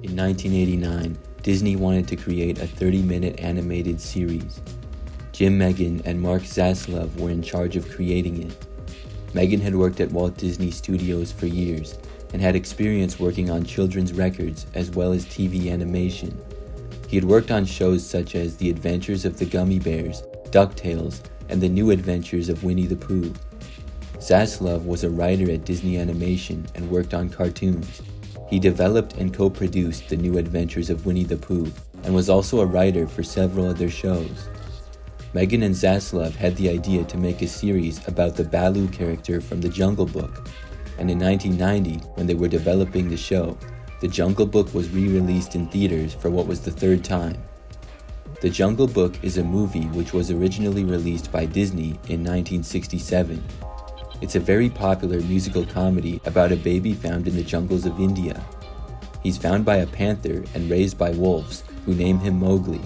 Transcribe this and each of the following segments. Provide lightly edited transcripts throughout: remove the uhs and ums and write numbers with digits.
In 1989, Disney wanted to create a 30-minute animated series. Jim Megan and Mark Zaslav were in charge of creating it. Megan had worked at Walt Disney Studios for years and had experience working on children's records as well as TV animation. He had worked on shows such as The Adventures of the Gummy Bears, DuckTales, and The New Adventures of Winnie the Pooh. Zaslav was a writer at Disney Animation and worked on cartoons. He developed and co-produced The New Adventures of Winnie the Pooh and was also a writer for several other shows. Megan and Zaslav had the idea to make a series about the Baloo character from The Jungle Book, and in 1990, when they were developing the show, The Jungle Book was re-released in theaters for what was the third time. The Jungle Book is a movie which was originally released by Disney in 1967. It's a very popular musical comedy about a baby found in the jungles of India. He's found by a panther and raised by wolves, who name him Mowgli.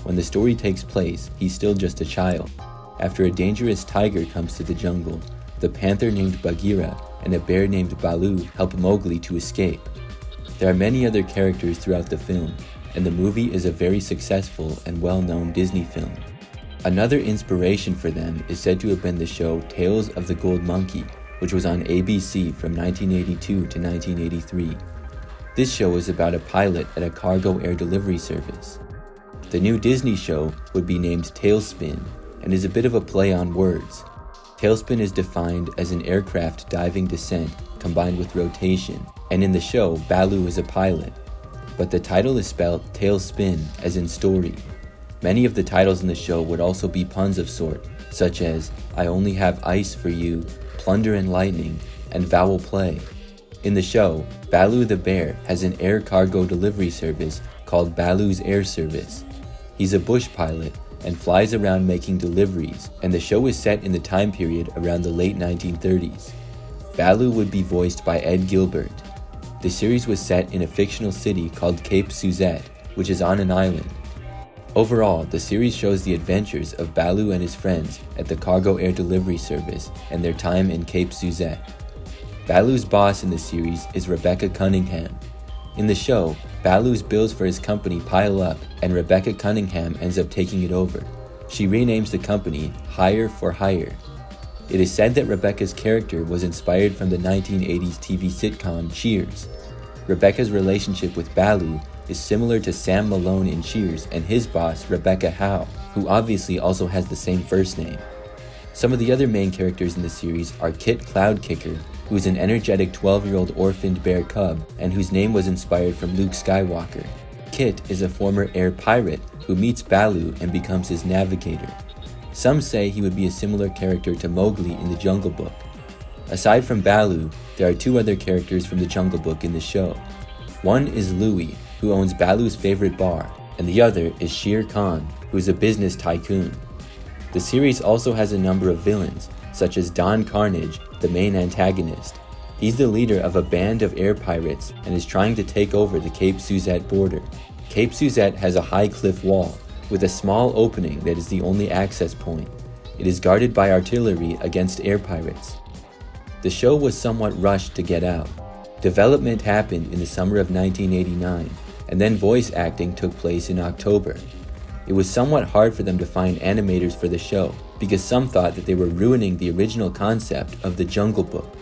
When the story takes place, he's still just a child. After a dangerous tiger comes to the jungle, the panther named Bagheera and a bear named Baloo help Mowgli to escape. There are many other characters throughout the film, and the movie is a very successful and well-known Disney film. Another inspiration for them is said to have been the show Tales of the Gold Monkey, which was on ABC from 1982 to 1983. This show is about a pilot at a cargo air delivery service. The new Disney show would be named Talespin and is a bit of a play on words. Talespin is defined as an aircraft diving descent combined with rotation, and in the show, Baloo is a pilot. But the title is spelled Talespin, as in story. Many of the titles in the show would also be puns of sort, such as I Only Have Ice for You, Plunder and Lightning, and Vowel Play. In the show, Baloo the bear has an air cargo delivery service called Baloo's Air Service. He's a bush pilot and flies around making deliveries, and the show is set in the time period around the late 1930s. Baloo would be voiced by Ed Gilbert. The series was set in a fictional city called Cape Suzette, which is on an island. Overall, the series shows the adventures of Baloo and his friends at the cargo air delivery service and their time in Cape Suzette. Baloo's boss in the series is Rebecca Cunningham. In the show, Baloo's bills for his company pile up and Rebecca Cunningham ends up taking it over. She renames the company Hire for Hire. It is said that Rebecca's character was inspired from the 1980s TV sitcom Cheers. Rebecca's relationship with Baloo is similar to Sam Malone in Cheers and his boss, Rebecca Howe, who obviously also has the same first name. Some of the other main characters in the series are Kit Cloudkicker, who is an energetic 12-year-old orphaned bear cub and whose name was inspired from Luke Skywalker. Kit is a former air pirate who meets Baloo and becomes his navigator. Some say he would be a similar character to Mowgli in The Jungle Book. Aside from Baloo, there are two other characters from The Jungle Book in the show. One is Louie, who owns Baloo's favorite bar, and the other is Shere Khan, who is a business tycoon. The series also has a number of villains, such as Don Carnage, the main antagonist. He's the leader of a band of air pirates and is trying to take over the Cape Suzette border. Cape Suzette has a high cliff wall, with a small opening that is the only access point. It is guarded by artillery against air pirates. The show was somewhat rushed to get out. Development happened in the summer of 1989, and then voice acting took place in October. It was somewhat hard for them to find animators for the show, because some thought that they were ruining the original concept of The Jungle Book.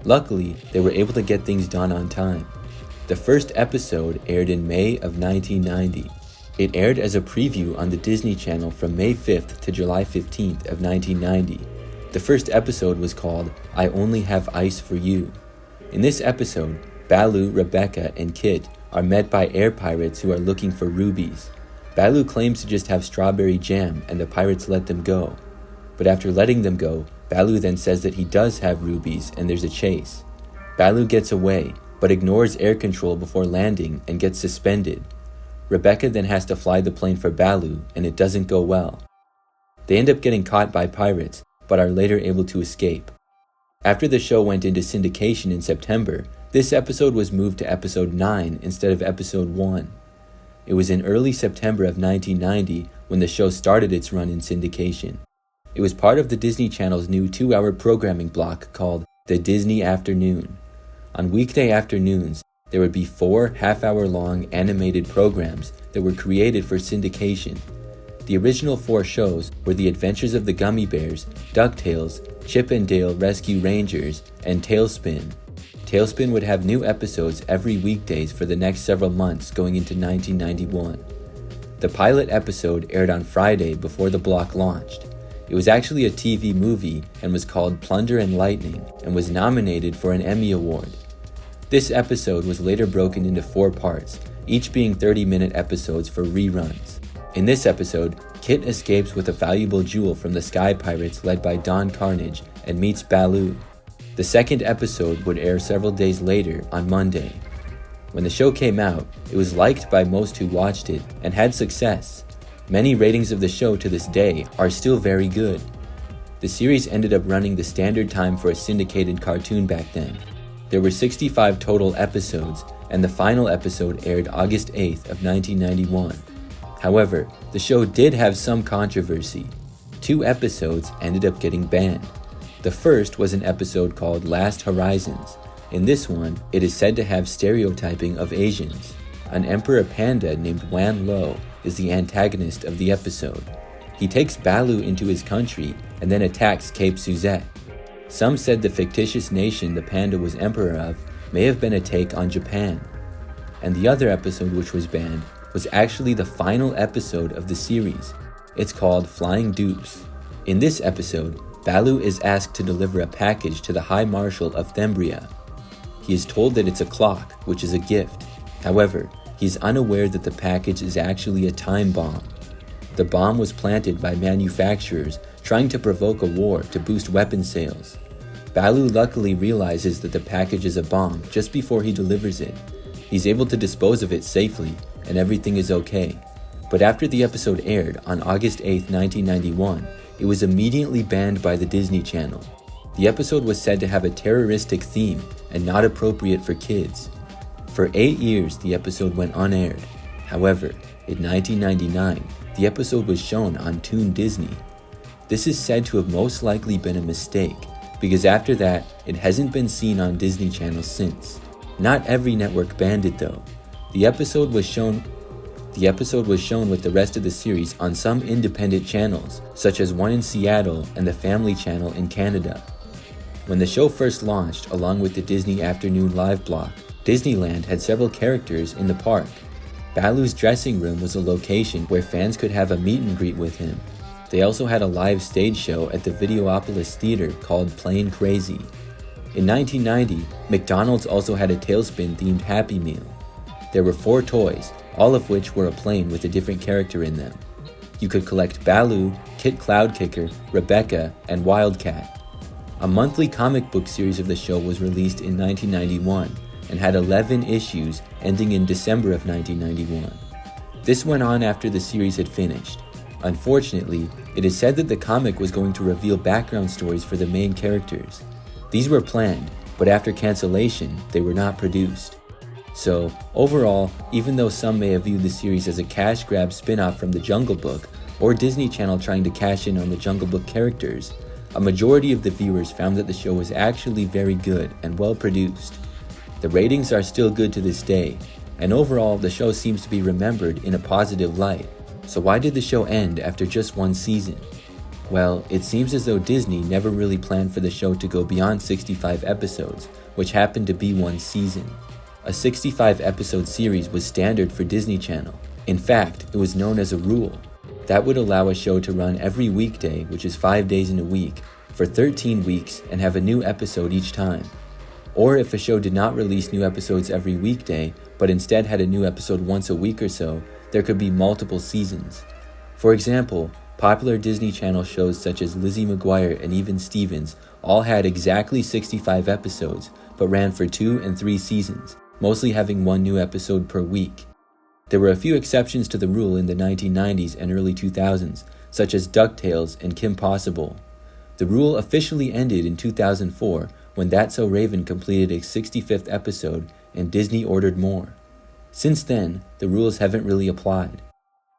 Luckily, they were able to get things done on time. The first episode aired in May of 1990. It aired as a preview on the Disney Channel from May 5th to July 15th of 1990. The first episode was called I Only Have Ice for You. In this episode, Baloo, Rebecca, and Kit are met by air pirates who are looking for rubies. Baloo claims to just have strawberry jam and the pirates let them go. But after letting them go, Baloo then says that he does have rubies and there's a chase. Baloo gets away, but ignores air control before landing and gets suspended. Rebecca then has to fly the plane for Baloo, and it doesn't go well. They end up getting caught by pirates, but are later able to escape. After the show went into syndication in September, this episode was moved to episode 9 instead of episode 1. It was in early September of 1990 when the show started its run in syndication. It was part of the Disney Channel's new 2-hour programming block called The Disney Afternoon. On weekday afternoons, There would be 4 half-hour-long animated programs that were created for syndication. The original 4 shows were The Adventures of the Gummy Bears, DuckTales, Chip and Dale Rescue Rangers, and Talespin. Talespin would have new episodes every weekdays for the next several months going into 1991. The pilot episode aired on Friday before the block launched. It was actually a TV movie and was called Plunder and Lightning and was nominated for an Emmy Award. This episode was later broken into 4 parts, each being 30-minute episodes for reruns. In this episode, Kit escapes with a valuable jewel from the Sky Pirates led by Don Carnage and meets Baloo. The second episode would air several days later on Monday. When the show came out, it was liked by most who watched it and had success. Many ratings of the show to this day are still very good. The series ended up running the standard time for a syndicated cartoon back then. There were 65 total episodes, and the final episode aired August 8th of 1991. However, the show did have some controversy. 2 episodes ended up getting banned. The first was an episode called Last Horizons. In this one, it is said to have stereotyping of Asians. An emperor panda named Wan Lo is the antagonist of the episode. He takes Baloo into his country and then attacks Cape Suzette. Some said the fictitious nation the panda was emperor of may have been a take on Japan. And the other episode which was banned was actually the final episode of the series. It's called Flying Dupes. In this episode, Baloo is asked to deliver a package to the High Marshal of Thembria. He is told that it's a clock, which is a gift. However, he is unaware that the package is actually a time bomb. The bomb was planted by manufacturers trying to provoke a war to boost weapon sales. Baloo luckily realizes that the package is a bomb just before he delivers it. He's able to dispose of it safely, and everything is okay. But after the episode aired on August 8, 1991, it was immediately banned by the Disney Channel. The episode was said to have a terroristic theme and not appropriate for kids. For 8 years, the episode went unaired. However, in 1999, the episode was shown on Toon Disney. This is said to have most likely been a mistake, because after that, it hasn't been seen on Disney Channel since. Not every network banned it though. The episode was shown with the rest of the series on some independent channels, such as one in Seattle and the Family Channel in Canada. When the show first launched, along with the Disney Afternoon Live block, Disneyland had several characters in the park. Baloo's dressing room was a location where fans could have a meet and greet with him. They also had a live stage show at the Videopolis Theater called Plain Crazy. In 1990, McDonald's also had a Talespin-themed Happy Meal. There were 4 toys, all of which were a plane with a different character in them. You could collect Baloo, Kit Cloudkicker, Rebecca, and Wildcat. A monthly comic book series of the show was released in 1991 and had 11 issues ending in December of 1991. This went on after the series had finished. Unfortunately, it is said that the comic was going to reveal background stories for the main characters. These were planned, but after cancellation, they were not produced. So, overall, even though some may have viewed the series as a cash grab spin-off from The Jungle Book, or Disney Channel trying to cash in on the Jungle Book characters, a majority of the viewers found that the show was actually very good and well produced. The ratings are still good to this day, and overall the show seems to be remembered in a positive light. So why did the show end after just 1 season? Well, it seems as though Disney never really planned for the show to go beyond 65 episodes, which happened to be 1 season. A 65 episode series was standard for Disney Channel. In fact, it was known as a rule. That would allow a show to run every weekday, which is 5 days in a week, for 13 weeks and have a new episode each time. Or if a show did not release new episodes every weekday, but instead had a new episode once a week or so, there could be multiple seasons. For example, popular Disney Channel shows such as Lizzie McGuire and Even Stevens all had exactly 65 episodes, but ran for 2 and 3 seasons, mostly having 1 new episode per week. There were a few exceptions to the rule in the 1990s and early 2000s, such as DuckTales and Kim Possible. The rule officially ended in 2004 when That's So Raven completed its 65th episode and Disney ordered more. Since then, the rules haven't really applied.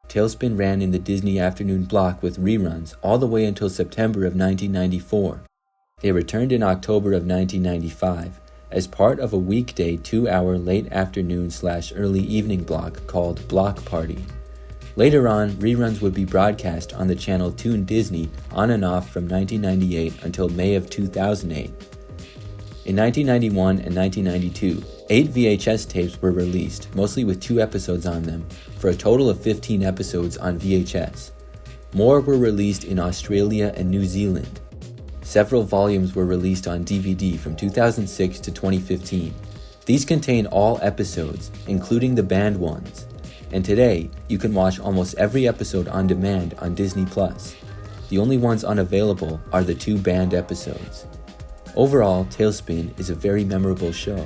Talespin ran in the Disney Afternoon block with reruns all the way until September of 1994. They returned in October of 1995, as part of a weekday 2-hour late afternoon/early evening block called Block Party. Later on, reruns would be broadcast on the channel Toon Disney on and off from 1998 until May of 2008. In 1991 and 1992, 8 VHS tapes were released, mostly with 2 episodes on them, for a total of 15 episodes on VHS. More were released in Australia and New Zealand. Several volumes were released on DVD from 2006 to 2015. These contain all episodes, including the banned ones. And today, you can watch almost every episode on demand on Disney+. The only ones unavailable are the 2 banned episodes. Overall, Talespin is a very memorable show.